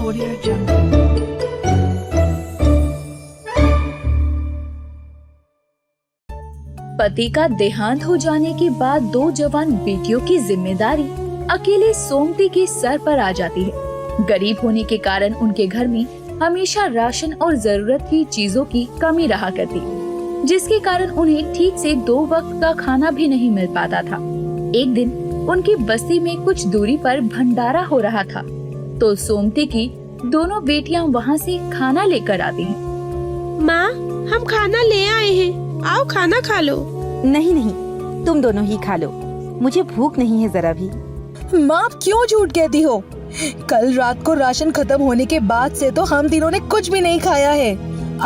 Audio Jungle। पति का देहांत हो जाने के बाद 2 जवान बेटियों की जिम्मेदारी अकेले सोमती के सर पर आ जाती है। गरीब होने के कारण उनके घर में हमेशा राशन और जरूरत की चीजों की कमी रहा करती, जिसके कारण उन्हें ठीक से 2 वक्त का खाना भी नहीं मिल पाता था। एक दिन उनकी बस्ती में कुछ दूरी पर भंडारा हो रहा था, तो सोमती की दोनों बेटियां वहां से खाना लेकर आती हैं। माँ, हम खाना ले आए हैं, आओ खाना खा लो। नहीं नहीं, तुम दोनों ही खा लो, मुझे भूख नहीं है जरा भी। माँ, आप क्यों झूठ कहती हो? कल रात को राशन खत्म होने के बाद से तो हम तीनों ने कुछ भी नहीं खाया है।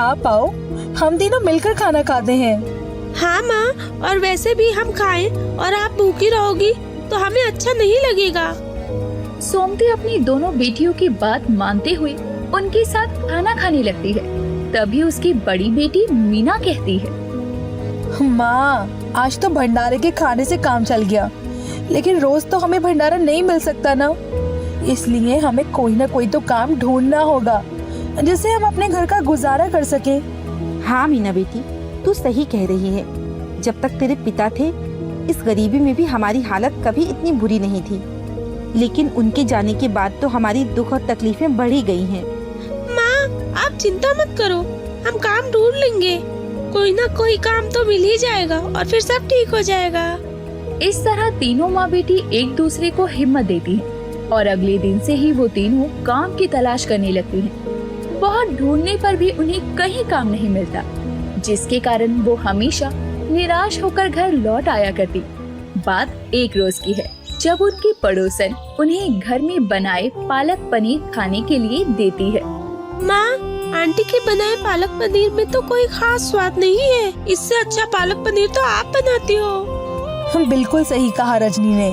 आप आओ, हम तीनों मिलकर खाना खाते हैं। हाँ माँ, और वैसे भी हम खाएं और आप भूखी रहोगी तो हमें अच्छा नहीं लगेगा। सोमती अपनी दोनों बेटियों की बात मानते हुए उनके साथ खाना खाने लगती है। तभी उसकी बड़ी बेटी मीना कहती है, माँ, आज तो भंडारे के खाने से काम चल गया, लेकिन रोज तो हमें भंडारा नहीं मिल सकता ना, इसलिए हमें कोई ना कोई तो काम ढूंढना होगा जिससे हम अपने घर का गुजारा कर सकें। हाँ मीना बेटी, तू सही कह रही है। जब तक तेरे पिता थे, इस गरीबी में भी हमारी हालत कभी इतनी बुरी नहीं थी, लेकिन उनके जाने के बाद तो हमारी दुख और तकलीफें बढ़ ही गई हैं। माँ, आप चिंता मत करो, हम काम ढूंढ लेंगे। कोई ना कोई काम तो मिल ही जाएगा और फिर सब ठीक हो जाएगा। इस तरह तीनों माँ बेटी एक दूसरे को हिम्मत देती हैं और अगले दिन से ही वो तीनों काम की तलाश करने लगती हैं। बहुत ढूंढने पर भी उन्हें कहीं काम नहीं मिलता, जिसके कारण वो हमेशा निराश होकर घर लौट आया करती। बात एक रोज की है, जब उनकी पड़ोसन उन्हें घर में बनाए पालक पनीर खाने के लिए देती है। माँ, आंटी के बनाए पालक पनीर में तो कोई खास स्वाद नहीं है, इससे अच्छा पालक पनीर तो आप बनाती हो। बिल्कुल सही कहा रजनी ने,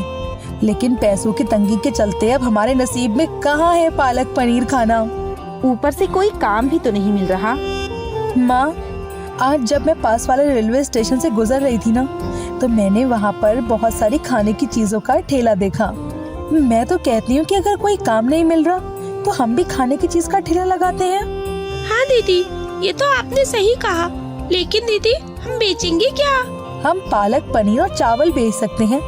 लेकिन पैसों की तंगी के चलते अब हमारे नसीब में कहाँ है पालक पनीर खाना। ऊपर से कोई काम भी तो नहीं मिल रहा। माँ, आज जब मैं पास वाले रेलवे स्टेशन से गुजर रही थी ना, तो मैंने वहाँ पर बहुत सारी खाने की चीजों का ठेला देखा। मैं तो कहती हूँ कि अगर कोई काम नहीं मिल रहा तो हम भी खाने की चीज का ठेला लगाते हैं। हाँ दीदी, ये तो आपने सही कहा, लेकिन दीदी हम बेचेंगे क्या? हम पालक पनीर और चावल बेच सकते हैं,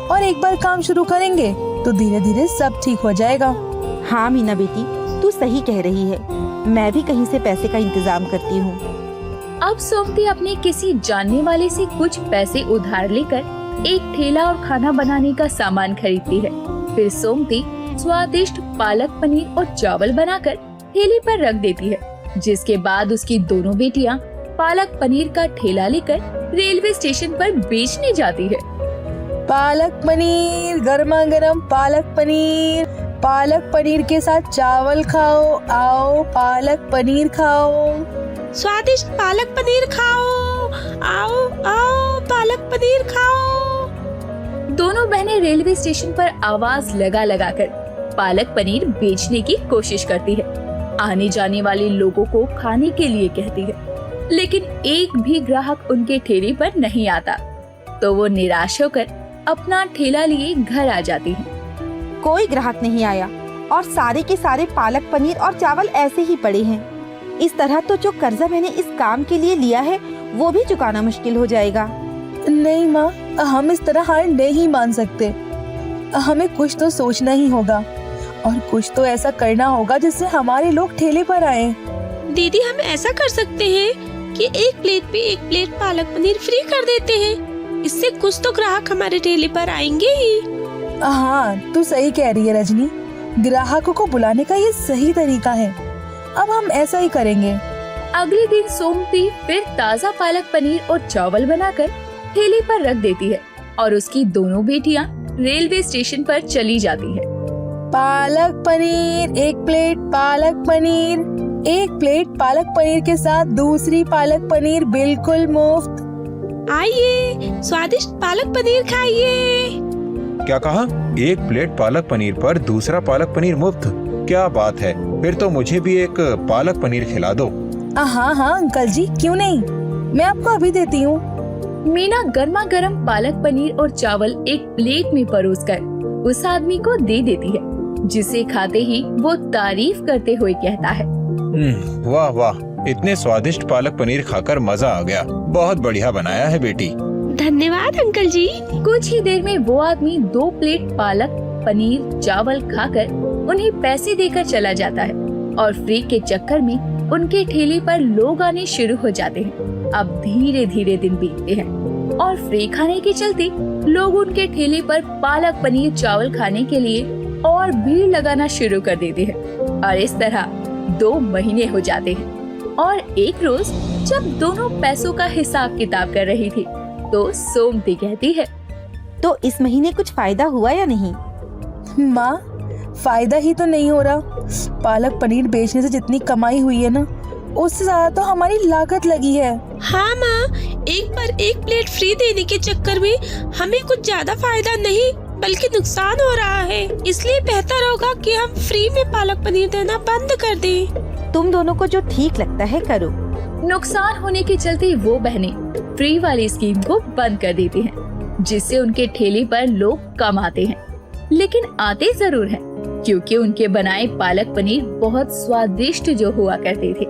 और एक बार काम शुरू करेंगे तो धीरे धीरे सब ठीक हो जाएगा। हाँ मीना बेटी, तू सही कह रही है, मैं भी कहीं से पैसे का इंतजाम करती हूँ। अब सोमती अपने किसी जानने वाले से कुछ पैसे उधार लेकर एक ठेला और खाना बनाने का सामान खरीदती है। फिर सोमती स्वादिष्ट पालक पनीर और चावल बनाकर ठेले पर रख देती है, जिसके बाद उसकी दोनों बेटियां पालक पनीर का ठेला लेकर रेलवे स्टेशन पर बेचने जाती है। पालक पनीर, गर्मा गर्म पालक पनीर के साथ चावल खाओ, आओ पालक पनीर खाओ। स्वादिष्ट पालक पनीर खाओ, आओ आओ पालक पनीर खाओ। दोनों बहनें रेलवे स्टेशन पर आवाज लगा लगा कर पालक पनीर बेचने की कोशिश करती है। आने जाने वाले लोगों को खाने के लिए कहती है, लेकिन एक भी ग्राहक उनके ठेले पर नहीं आता, तो वो निराश होकर अपना ठेला लिए घर आ जाती है। कोई ग्राहक नहीं आया और सारे के सारे पालक पनीर और चावल ऐसे ही पड़े हैं। इस तरह तो जो कर्जा मैंने इस काम के लिए लिया है वो भी चुकाना मुश्किल हो जाएगा। नहीं माँ, हम इस तरह हार नहीं मान सकते। हमें कुछ तो सोचना ही होगा और कुछ तो ऐसा करना होगा जिससे हमारे लोग ठेले पर आए। दीदी, हम ऐसा कर सकते हैं कि एक प्लेट पे एक प्लेट पालक पनीर फ्री कर देते हैं, इससे कुछ तो ग्राहक हमारे ठेले पर आएंगे ही। हाँ, तू सही कह रही है रजनी, ग्राहकों को बुलाने का ये सही तरीका है। अब हम ऐसा ही करेंगे। अगले दिन सोमती फिर ताज़ा पालक पनीर और चावल बनाकर ठेले पर रख देती है और उसकी दोनों बेटियां रेलवे स्टेशन पर चली जाती है। पालक पनीर, एक प्लेट पालक पनीर, एक प्लेट पालक पनीर के साथ दूसरी पालक पनीर बिल्कुल मुफ्त। आइए, स्वादिष्ट पालक पनीर खाइए। क्या कहा? एक प्लेट पालक पनीर पर दूसरा पालक पनीर मुफ्त? क्या बात है, फिर तो मुझे भी एक पालक पनीर खिला दो। हाँ हाँ अंकल जी, क्यों नहीं, मैं आपको अभी देती हूँ। मीना गर्मा गर्म पालक पनीर और चावल एक प्लेट में परोसकर उस आदमी को दे देती है। जिसे खाते ही वो तारीफ करते हुए कहता है, वाह वाह, इतने स्वादिष्ट पालक पनीर खाकर मजा आ गया। बहुत बढ़िया बनाया है बेटी। धन्यवाद अंकल जी। कुछ ही देर में वो आदमी 2 प्लेट पालक पनीर चावल खाकर उन्हें पैसे देकर चला जाता है और फ्री के चक्कर में उनके ठेले पर लोग आने शुरू हो जाते हैं। अब धीरे धीरे दिन बीतते हैं और फ्री खाने के चलते लोग उनके ठेले पर पालक पनीर चावल खाने के लिए और भीड़ लगाना शुरू कर देते हैं और इस तरह 2 महीने हो जाते हैं। और एक रोज जब दोनों पैसों का हिसाब किताब कर रही थी तो सोमती कहती है, तो इस महीने कुछ फायदा हुआ या नहीं? माँ, फायदा ही तो नहीं हो रहा। पालक पनीर बेचने से जितनी कमाई हुई है ना, उससे ज्यादा तो हमारी लागत लगी है। हाँ माँ, एक पर एक प्लेट फ्री देने के चक्कर में हमें कुछ ज्यादा फायदा नहीं बल्कि नुकसान हो रहा है। इसलिए बेहतर होगा कि हम फ्री में पालक पनीर देना बंद कर दें। तुम दोनों को जो ठीक लगता है करो। नुकसान होने के चलते वो बहनें फ्री वाली स्कीम को बंद कर देती हैं, जिससे उनके ठेले पर लोग कम आते हैं, लेकिन आते जरूर हैं, क्योंकि उनके बनाए पालक पनीर बहुत स्वादिष्ट जो हुआ करते थे,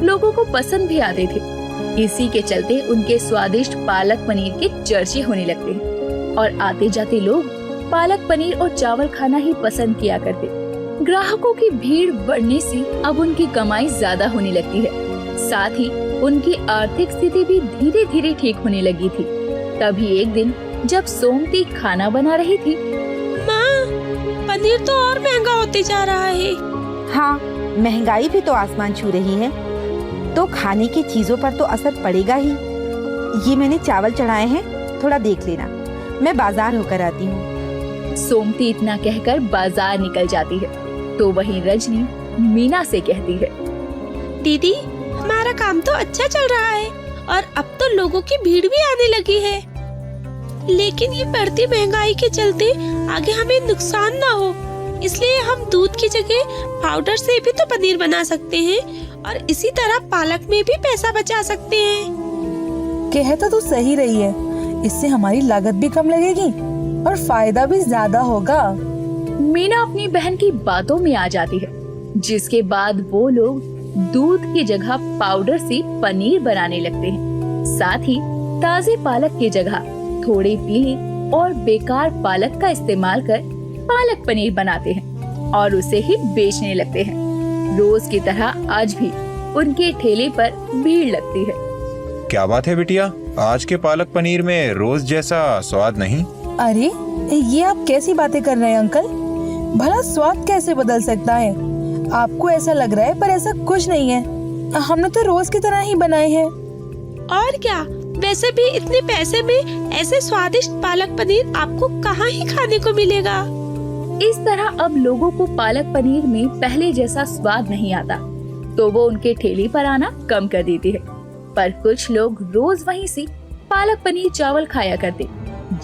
लोगों को पसंद भी आते थे। इसी के चलते उनके स्वादिष्ट पालक पनीर के चर्चे होने लगते हैं और आते जाते लोग पालक पनीर और चावल खाना ही पसंद किया करते। ग्राहकों की भीड़ बढ़ने से अब उनकी कमाई ज्यादा होने लगती है, साथ ही उनकी आर्थिक स्थिति भी धीरे धीरे ठीक होने लगी थी। तभी एक दिन जब सोमती खाना बना रही थी, माँ, पनीर तो और महंगा होते जा रहा है। हाँ, महंगाई भी तो आसमान छू रही है, तो खाने की चीजों पर तो असर पड़ेगा ही। ये मैंने चावल चढ़ाए हैं, थोड़ा देख लेना, मैं बाजार होकर आती हूँ। सोमती इतना कहकर बाजार निकल जाती है तो वहीं रजनी मीना से कहती है, दीदी, हमारा काम तो अच्छा चल रहा है और अब तो लोगों की भीड़ भी आने लगी है, लेकिन ये बढ़ती महंगाई के चलते आगे हमें नुकसान ना हो, इसलिए हम दूध की जगह पाउडर से भी तो पनीर बना सकते हैं और इसी तरह पालक में भी पैसा बचा सकते हैं। कह तो तू सही रही है, इससे हमारी लागत भी कम लगेगी और फायदा भी ज्यादा होगा। मीना अपनी बहन की बातों में आ जाती है, जिसके बाद वो लोग दूध की जगह पाउडर से पनीर बनाने लगते हैं। साथ ही ताजे पालक की जगह थोड़े पीले और बेकार पालक का इस्तेमाल कर पालक पनीर बनाते हैं और उसे ही बेचने लगते हैं। रोज की तरह आज भी उनके ठेले पर भीड़ लगती है। क्या बात है बिटिया, आज के पालक पनीर में रोज जैसा स्वाद नहीं? अरे, ये आप कैसी बातें कर रहे हैं अंकल? भला स्वाद कैसे बदल सकता है? आपको ऐसा लग रहा है, पर ऐसा कुछ नहीं है। हमने तो रोज की तरह ही बनाए हैं। और क्या, वैसे भी इतने पैसे में ऐसे स्वादिष्ट पालक पनीर आपको कहाँ ही खाने को मिलेगा। इस तरह अब लोगों को पालक पनीर में पहले जैसा स्वाद नहीं आता, तो वो उनके ठेले पर आना कम कर देते हैं। पर कुछ लोग रोज वहीं से पालक पनीर चावल खाया करते,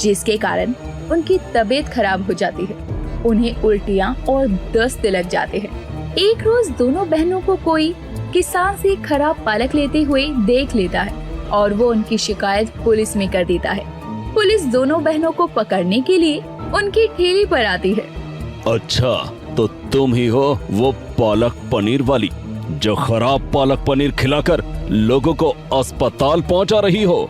जिसके कारण उनकी तबीयत खराब हो जाती है। उन्हें उल्टियाँ और दस्त लग जाते हैं। एक रोज दोनों बहनों को कोई किसान से खराब पालक लेते हुए देख लेता है और वो उनकी शिकायत पुलिस में कर देता है। पुलिस दोनों बहनों को पकड़ने के लिए उनकी ठेले पर आती है। अच्छा, तो तुम ही हो वो पालक पनीर वाली जो खराब पालक पनीर खिलाकर लोगों को अस्पताल पहुंचा रही हो?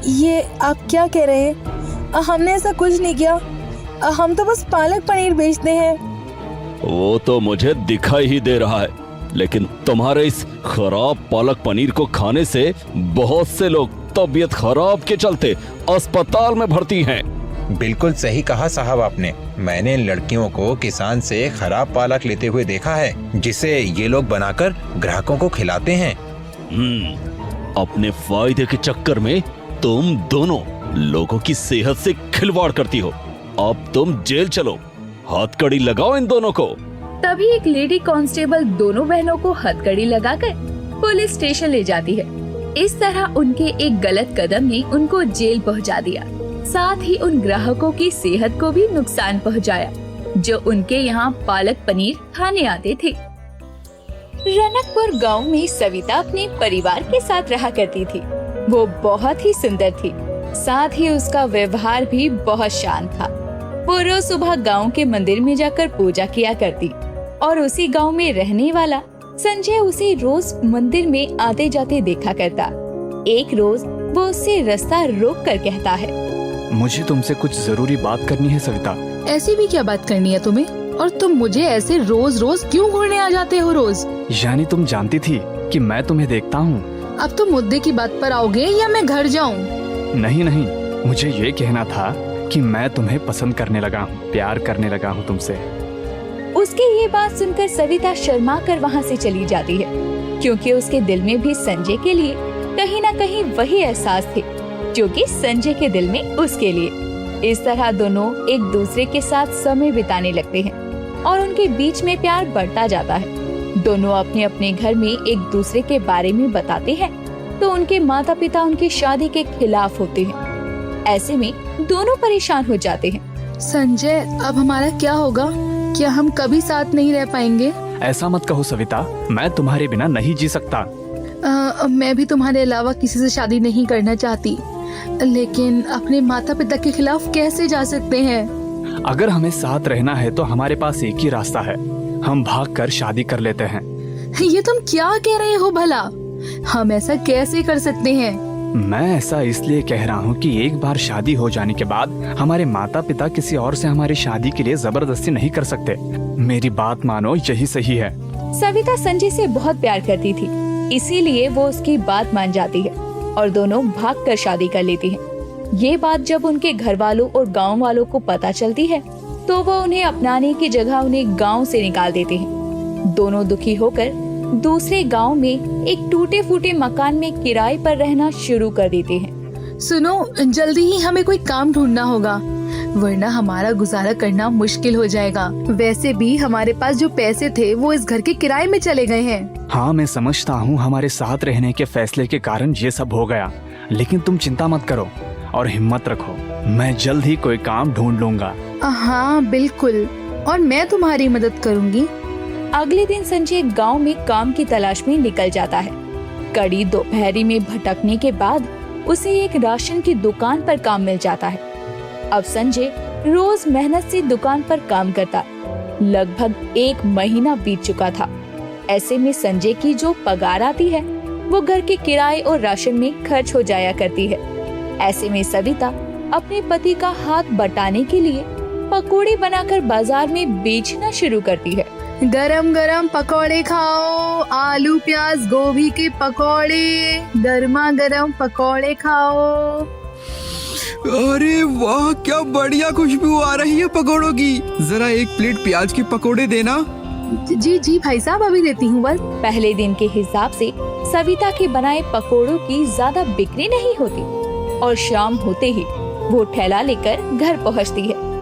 ये आप क्या कह रहे हैं? हमने ऐसा कुछ नहीं किया। हम तो बस पालक पनीर बेचते हैं। वो तो मुझे दिखाई ही दे रहा है, लेकिन तुम्हारे इस खराब पालक पनीर को खाने से बहुत से लोग तबीयत खराब के चलते अस्पताल में भर्ती हैं। बिल्कुल सही कहा साहब आपने। मैंने इन लड़कियों को किसान से खराब पालक लेते हुए देखा है, जिसे ये लोग बनाकर ग्राहकों को खिलाते हैं। अपने फायदे के चक्कर में तुम दोनों लोगों की सेहत से खिलवाड़ करती हो। अब तुम जेल चलो, हथकड़ी लगाओ इन दोनों को। तभी एक लेडी कांस्टेबल दोनों बहनों को हथकड़ी लगाकर पुलिस स्टेशन ले जाती है। इस तरह उनके एक गलत कदम ने उनको जेल पहुंचा दिया, साथ ही उन ग्राहकों की सेहत को भी नुकसान पहुंचाया जो उनके यहाँ पालक पनीर खाने आते थे। रनकपुर गांव में सविता अपने परिवार के साथ रहा करती थी। वो बहुत ही सुंदर थी, साथ ही उसका व्यवहार भी बहुत शांत था। वो रोज सुबह गांव के मंदिर में जाकर पूजा किया करती और उसी गांव में रहने वाला संजय उसे रोज मंदिर में आते जाते देखा करता। एक रोज वो उससे रास्ता रोक कर कहता है, मुझे तुमसे कुछ जरूरी बात करनी है सविता। ऐसी भी क्या बात करनी है तुम्हें? और तुम मुझे ऐसे रोज रोज क्यों घूरने आ जाते हो रोज? यानी तुम जानती थी कि मैं तुम्हें देखता हूँ। अब तुम मुद्दे की बात पर आओगे या मैं घर जाऊँ? नहीं नहीं, मुझे ये कहना था कि मैं तुम्हें पसंद करने लगा हूँ, प्यार करने लगा हूँ तुमसे। उसकी ये बात सुनकर सविता शर्मा कर वहाँ से चली जाती है, क्योंकि उसके दिल में भी संजय के लिए कहीं न कहीं वही एहसास थे जो कि संजय के दिल में उसके लिए। इस तरह दोनों एक दूसरे के साथ समय बिताने लगते हैं और उनके बीच में प्यार बढ़ता जाता है। दोनों अपने अपने घर में एक दूसरे के बारे में बताते हैं तो उनके माता पिता उनकी शादी के खिलाफ होते हैं। ऐसे में दोनों परेशान हो जाते हैं। संजय, अब हमारा क्या होगा? क्या हम कभी साथ नहीं रह पाएंगे? ऐसा मत कहो सविता, मैं तुम्हारे बिना नहीं जी सकता। मैं भी तुम्हारे अलावा किसी से शादी नहीं करना चाहती, लेकिन अपने माता पिता के खिलाफ कैसे जा सकते हैं? अगर हमें साथ रहना है तो हमारे पास एक ही रास्ता है, हम भागकर शादी कर लेते हैं। ये तुम क्या कह रहे हो भला? हम ऐसा कैसे कर सकते हैं? मैं ऐसा इसलिए कह रहा हूँ कि एक बार शादी हो जाने के बाद हमारे माता पिता किसी और से हमारी शादी के लिए जबरदस्ती नहीं कर सकते। मेरी बात मानो, यही सही है। सविता संजय से बहुत प्यार करती थी, इसीलिए वो उसकी बात मान जाती है और दोनों भागकर शादी कर लेती हैं। ये बात जब उनके घर वालों और गांव वालों को पता चलती है तो वो उन्हें अपनाने की जगह उन्हें गांव से निकाल देते हैं। दोनों दुखी होकर दूसरे गांव में एक टूटे फूटे मकान में किराए पर रहना शुरू कर देते हैं। सुनो, जल्दी ही हमें कोई काम ढूंढना होगा, वरना हमारा गुजारा करना मुश्किल हो जाएगा। वैसे भी हमारे पास जो पैसे थे वो इस घर के किराए में चले गए हैं। हाँ, मैं समझता हूँ हमारे साथ रहने के फैसले के कारण ये सब हो गया, लेकिन तुम चिंता मत करो और हिम्मत रखो, मैं जल्द ही कोई काम ढूंढ लूंगा। हाँ बिल्कुल, और मैं तुम्हारी मदद करूँगी। अगले दिन संजय गांव में काम की तलाश में निकल जाता है। कड़ी दोपहरी में भटकने के बाद उसे एक राशन की दुकान पर काम मिल जाता है। अब संजय रोज मेहनत से दुकान पर काम करता। लगभग 1 महीना बीत चुका था। ऐसे में संजय की जो पगार आती है वो घर के किराए और राशन में खर्च हो जाया करती है। ऐसे में सविता अपने पति का हाथ बटाने के लिए पकोड़े बनाकर बाजार में बेचना शुरू करती है। गरम गरम पकोड़े खाओ, आलू प्याज गोभी के पकोड़े, गर्मा गरम पकोड़े खाओ। अरे वाह, क्या बढ़िया खुशबू आ रही है पकोड़ों की। जरा एक प्लेट प्याज के पकोड़े देना। जी जी भाई साहब, अभी देती हूँ बस। पहले दिन के हिसाब से सविता के बनाए पकोड़ों की ज्यादा बिक्री नहीं होती और शाम होते ही वो ठेला लेकर घर पहुँचती है।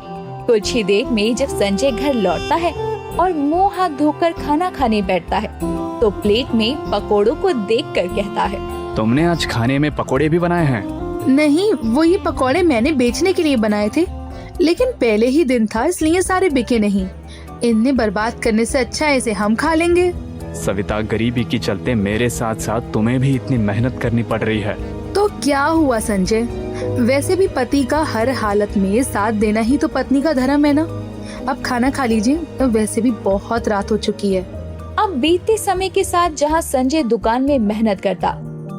कुछ ही देर में जब संजय घर लौटता है और मुंह हाथ धोकर खाना खाने बैठता है तो प्लेट में पकोड़ों को देखकर कहता है, तुमने आज खाने में पकोड़े भी बनाए हैं? नहीं, वो ये पकोड़े मैंने बेचने के लिए बनाए थे, लेकिन पहले ही दिन था इसलिए सारे बिके नहीं। इन्हें बर्बाद करने से अच्छा है इसे हम खा लेंगे। सविता, गरीबी के चलते मेरे साथ साथ तुम्हें भी इतनी मेहनत करनी पड़ रही है। तो क्या हुआ संजय, वैसे भी पति का हर हालत में साथ देना ही तो पत्नी का धर्म है ना। अब खाना खा लीजिए, वैसे भी बहुत रात हो चुकी है। अब बीतते समय के साथ जहाँ संजय दुकान में मेहनत करता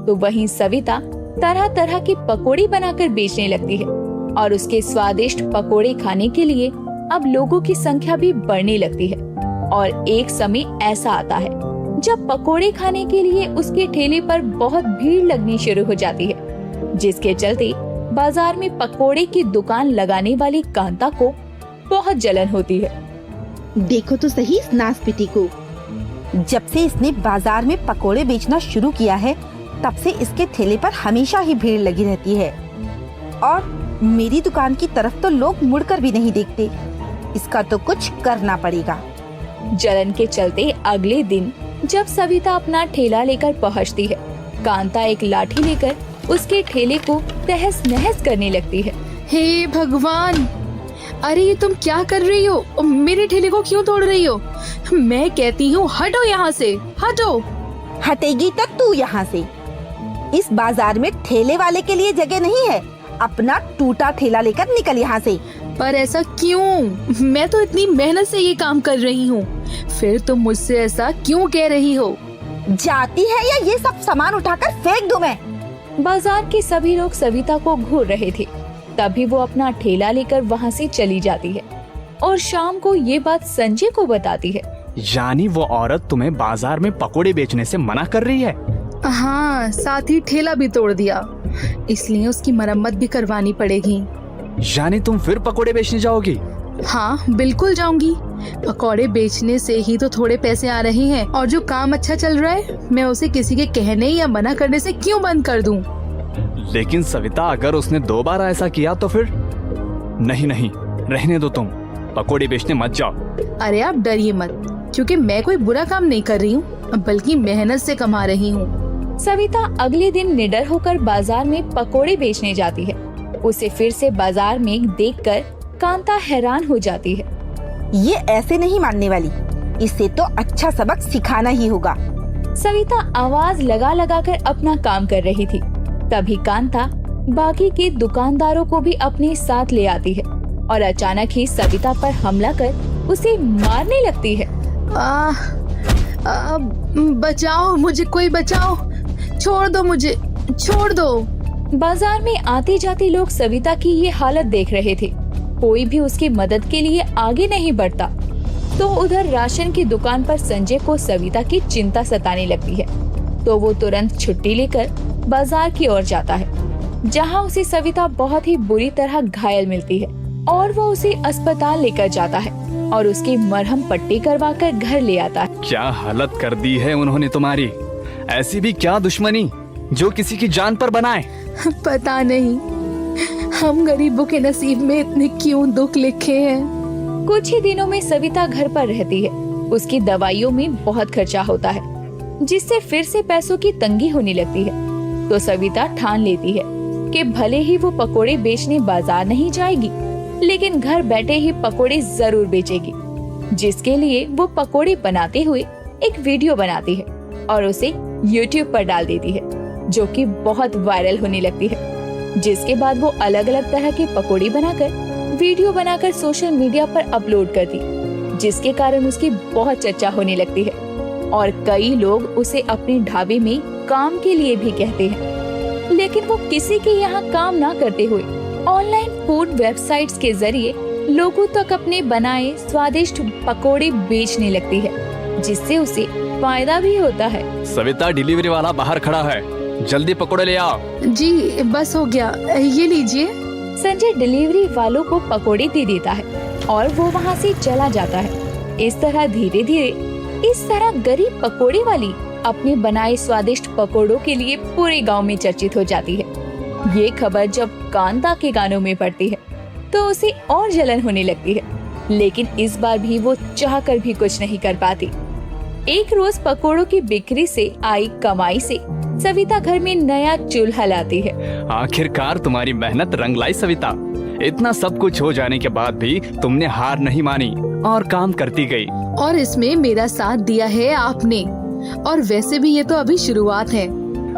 तो वहीं सविता तरह तरह की पकोड़ी बनाकर बेचने लगती है और उसके स्वादिष्ट पकोड़े खाने के लिए अब लोगों की संख्या भी बढ़ने लगती है। और एक समय ऐसा आता है जब पकोड़े खाने के लिए उसके ठेले पर बहुत भीड़ लगनी शुरू हो जाती है, जिसके चलते बाजार में पकोड़े की दुकान लगाने वाली कांता को बहुत जलन होती है। देखो तो सही इस नासपिटी को, जब से इसने बाजार में पकोड़े बेचना शुरू किया है तब से इसके ठेले पर हमेशा ही भीड़ लगी रहती है और मेरी दुकान की तरफ तो लोग मुड़कर भी नहीं देखते। इसका तो कुछ करना पड़ेगा। जलन के चलते अगले दिन जब सविता अपना ठेला लेकर पहुंचती है, कांता एक लाठी लेकर उसके ठेले को तहस नहस करने लगती है। हे भगवान, अरे ये तुम क्या कर रही हो? मेरे ठेले को क्यों तोड़ रही हो? मैं कहती हूँ हटो यहाँ से, हटो। हटेगी तो तू यहाँ से। इस बाजार में ठेले वाले के लिए जगह नहीं है। अपना टूटा ठेला लेकर निकल यहाँ से। पर ऐसा क्यों? मैं तो इतनी मेहनत से ये काम कर रही हूँ, फिर तुम मुझसे ऐसा क्यों कह रही हो? जाती है या ये सब सामान उठाकर फेंक दूं मैं? बाजार के सभी लोग सविता को घूर रहे थे। तभी वो अपना ठेला लेकर वहाँ से चली जाती है और शाम को ये बात संजय को बताती है। यानी वो औरत तुम्हें बाजार में पकोड़े बेचने से मना कर रही है? हाँ, साथ ही ठेला भी तोड़ दिया, इसलिए उसकी मरम्मत भी करवानी पड़ेगी। यानी तुम फिर पकोड़े बेचने जाओगी? हाँ, बिल्कुल जाऊंगी। पकौड़े बेचने से ही तो थोड़े पैसे आ रहे हैं, और जो काम अच्छा चल रहा है मैं उसे किसी के कहने या मना करने से क्यों बंद कर दूं? लेकिन सविता, अगर उसने 2 बार ऐसा किया तो फिर? नहीं नहीं, रहने दो, तुम पकोड़े बेचने मत जाओ। अरे आप डरिए मत, क्योंकि मैं कोई बुरा काम नहीं कर रही हूँ, बल्कि मेहनत से कमा रही हूँ। सविता अगले दिन निडर होकर बाजार में पकोड़े बेचने जाती है। उसे फिर से बाजार में देखकर कांता हैरान हो जाती है। ये ऐसे नहीं मानने वाली, इसे तो अच्छा सबक सिखाना ही होगा। सविता आवाज लगा लगा कर अपना काम कर रही थी। तभी कांता बाकी के दुकानदारों को भी अपने साथ ले आती है और अचानक ही सविता पर हमला कर उसे मारने लगती है। बचाओ मुझे, कोई बचाओ, छोड़ दो मुझे, छोड़ दो। बाजार में आते जाते लोग सविता की ये हालत देख रहे थे। कोई भी उसकी मदद के लिए आगे नहीं बढ़ता। तो उधर राशन की दुकान पर संजय को सविता की चिंता सताने लगती है, तो वो तुरंत छुट्टी लेकर बाजार की ओर जाता है, जहां उसे सविता बहुत ही बुरी तरह घायल मिलती है और वो उसे अस्पताल लेकर जाता है और उसकी मरहम पट्टी करवाकर घर ले आता है। क्या हालत कर दी है उन्होंने तुम्हारी? ऐसी भी क्या दुश्मनी जो किसी की जान पर बनाए? पता नहीं, हम गरीबों के नसीब में इतने क्यों दुख लिखे हैं। कुछ ही दिनों में सविता घर पर रहती है। उसकी दवाइयों में बहुत खर्चा होता है, जिससे फिर से पैसों की तंगी होने लगती है। तो सविता ठान लेती है कि भले ही वो पकोड़े बेचने बाजार नहीं जाएगी, लेकिन घर बैठे ही पकोड़े जरूर बेचेगी। जिसके लिए वो पकोड़े बनाते हुए एक वीडियो बनाती है और उसे YouTube पर डाल देती है, जो कि बहुत वायरल होने लगती है। जिसके बाद वो अलग अलग तरह के पकोड़े बनाकर वीडियो बनाकर सोशल मीडिया पर अपलोड करती, जिसके कारण उसकी बहुत चर्चा होने लगती है और कई लोग उसे अपने ढाबे में काम के लिए भी कहते हैं। लेकिन वो किसी के यहाँ काम ना करते हुए ऑनलाइन फूड वेबसाइट्स के जरिए लोगों तक अपने बनाए स्वादिष्ट पकोड़े बेचने लगती है, जिससे उसे फायदा भी होता है। सविता, डिलीवरी वाला बाहर खड़ा है, जल्दी पकोड़े ले आओ। जी बस हो गया, ये लीजिए। संजय डिलीवरी वालों को पकोड़े दे देता है और वो वहाँ से चला जाता है। इस तरह धीरे धीरे गरीब पकोड़े वाली अपने बनाए स्वादिष्ट पकोड़ों के लिए पूरे गांव में चर्चित हो जाती है। ये खबर जब कांता के कानों में पड़ती है तो उसे और जलन होने लगती है, लेकिन इस बार भी वो चाहकर भी कुछ नहीं कर पाती। एक रोज पकोड़ों की बिक्री से आई कमाई से सविता घर में नया चूल्हा लाती है। आखिरकार तुम्हारी मेहनत रंग लाई सविता। इतना सब कुछ हो जाने के बाद भी तुमने हार नहीं मानी और काम करती गई। और इसमें मेरा साथ दिया है आपने, और वैसे भी ये तो अभी शुरुआत है।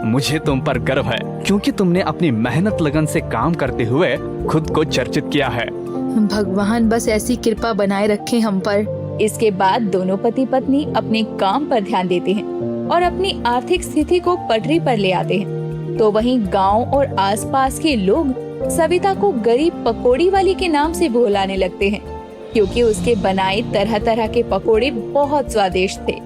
मुझे तुम पर गर्व है, क्योंकि तुमने अपनी मेहनत लगन से काम करते हुए खुद को चर्चित किया है। भगवान बस ऐसी कृपा बनाए रखे हम पर। इसके बाद दोनों पति पत्नी अपने काम पर ध्यान देते हैं और अपनी आर्थिक स्थिति को पटरी पर ले आते हैं। तो वहीं गांव और आसपास के लोग सविता को गरीब पकोड़ी वाली के नाम से बुलाने लगते हैं, क्योंकि उसके बनाए तरह तरह के पकोड़े बहुत स्वादिष्ट थे।